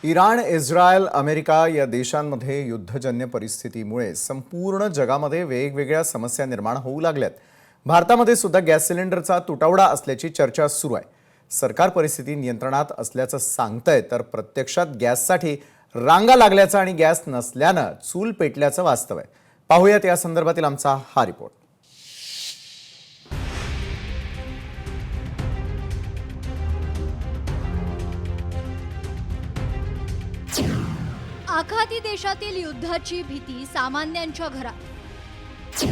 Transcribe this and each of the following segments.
Iran, Israel, America या देशांमध्ये युद्धजन्य परिस्थितीमुळे संपूर्ण जगामध्ये वेगवेगळ्या समस्या निर्माण होऊ लागल्यात। भारतामध्ये सुद्धा गॅस सिलेंडरचा तुटवडा असल्याची चर्चा सुरू आहे। सरकार परिस्थिती नियंत्रणात असल्याचं सांगतंय, तर प्रत्यक्षात गॅससाठी रांगा लागल्याचं आणि गॅस नसल्यानं चूल पेटल्याचं वास्तव आहे। पाहूयात या संदर्भातील आमचा हा रिपोर्ट। आखाती देशातील युद्धाची भीती सामान्यांच्या घरात।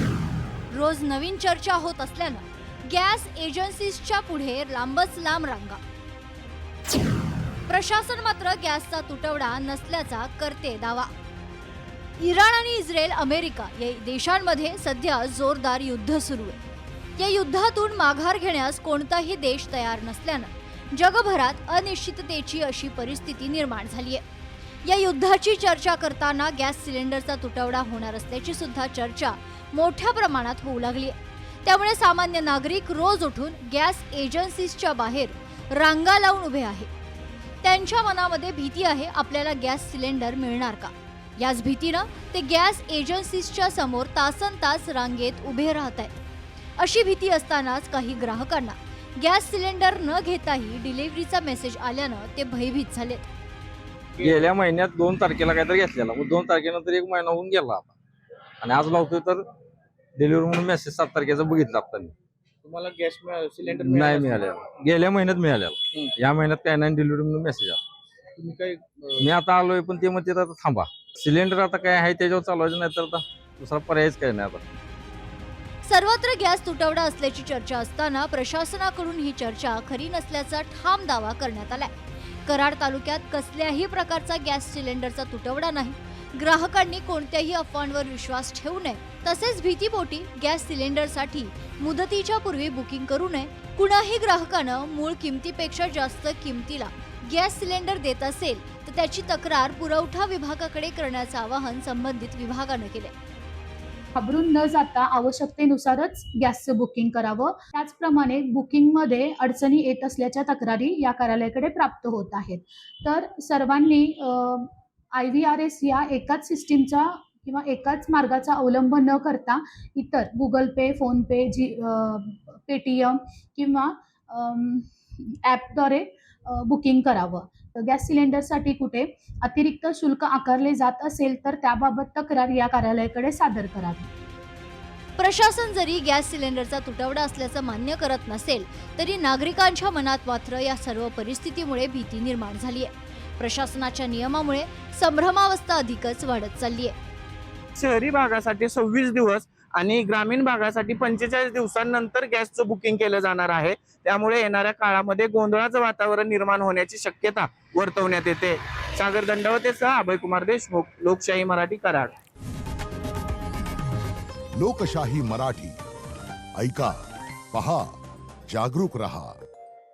रोज नवीन चर्चा होत असल्यानं गॅस एजन्सीजच्या पुढे लांबच लांब रांगा। प्रशासन मात्र गॅसचा तुटवडा नसल्याचा करते दावा। इराण आणि इस्रायल, अमेरिका या देशांमध्ये सध्या जोरदार युद्ध सुरू आहे। या युद्धातून माघार घेण्यास कोणताही देश तयार नसल्यानं जगभरात अनिश्चिततेची अशी परिस्थिती निर्माण झाली आहे। या युद्धाची चर्चा करताना गॅस सिलेंडरचा तुटवडा होणार असल्याची सुद्धा चर्चा मोठ्या प्रमाणात होऊ लागली आहे। त्यामुळे सामान्य नागरिक रोज उठून गॅस एजन्सीजच्या बाहेर रांगा लावून उभे आहेत। त्यांच्या मनामध्ये भीती आहे, आपल्याला गॅस सिलेंडर मिळणार का? याच भीतीनं ते गॅस एजन्सीजच्या समोर तासनतास रांगेत उभे राहत आहेत। अशी भीती असतानाच काही ग्राहकांना गॅस सिलेंडर न घेताही डिलिव्हरीचा मेसेज आल्यानं ते भयभीत झालेत। गेल्या महिन्यात 2 तारखेला काहीतरी घेतलेला, मग 2 तारखेनंतर 1 महिना होऊन गेला आता, आणि आज लावतोय तर डिलिव्हरी म्हणून मेसेज 7 तारखेचा बघितला आता मी। तुम्हाला गॅस सिलेंडर नाही मिळालेला, गेल्या महिन्यात मिळालेला, या महिन्यात काय नाही डिलिव्हरी म्हणून मेसेज आला। तुम्ही काय मी आता आलोय, पण ते म्हणते आता थांबा, सिलेंडर आता काय आहे त्याच्यावर चालवायचं, नाही तर आता दुसरा पर्यायच काय नाही आता। सर्वत्र गॅस तुटवडा असल्याची चर्चा असताना प्रशासनाकडून ही चर्चा खरी नसल्याचा ठाम दावा करण्यात आलाय। कराड तालुक्यात कसल्याही प्रकारचा गॅस सिलेंडरचा तुटवडा नाही। ग्राहकांनी कोणत्याही अफवांवर विश्वास ठेवू नये, तसेच भीतीपोटी गॅस सिलेंडरसाठी मुदतीच्या पूर्वी बुकिंग करू नये। कुणाही ग्राहकानं मूळ किमतीपेक्षा जास्त किमतीला गॅस सिलेंडर देत असेल तर त्याची तक्रार पुरवठा विभागाकडे करण्याचं आवाहन संबंधित विभागानं केले। घाबरून न जाता आवश्यकतेनुसारच गॅसचं बुकिंग करावं। त्याचप्रमाणे बुकिंगमध्ये अडचणी येत असल्याच्या तक्रारी या कार्यालयाकडे प्राप्त होत आहेत। तर सर्वांनी IVRS या एकाच सिस्टीमचा किंवा एकाच मार्गाचा अवलंब न करता इतर गुगल पे, फोन पे, पेटीएम किंवा ॲपद्वारे बुकिंग करावं। गॅस सिलेंडरसाठी कुठे अतिरिक्त शुल्क आकारले जात असेल तर त्याबाबत तक्रार या कार्यालयाकडे सादर करावी। प्रशासन जरी गॅस सिलेंडरचा तुटवडा असल्याचं मान्य करत नसेल, तरी नागरिकांच्या मनात मात्र या सर्व परिस्थितीमुळे भीती निर्माण झाली आहे। प्रशासनाच्या नियमामुळे संभ्रमावस्था अधिकच वाढत चालली आहे। शहरी भागासाठी 26 दिवस आणि ग्रामीण भागासाठी 45 दिवसांनंतर गॅसचं बुकिंग केलं जाणार आहे। त्यामुळे येणाऱ्या काळामध्ये गोंधळाचं वातावरण निर्माण होण्याची शक्यता वर्तवण्यात येते। सागर दंडवतेसह अभय कुमार देशमुख, लोकशाही मराठी, कराड। लोकशाही मराठी, ऐका, पहा, जागरूक रहा।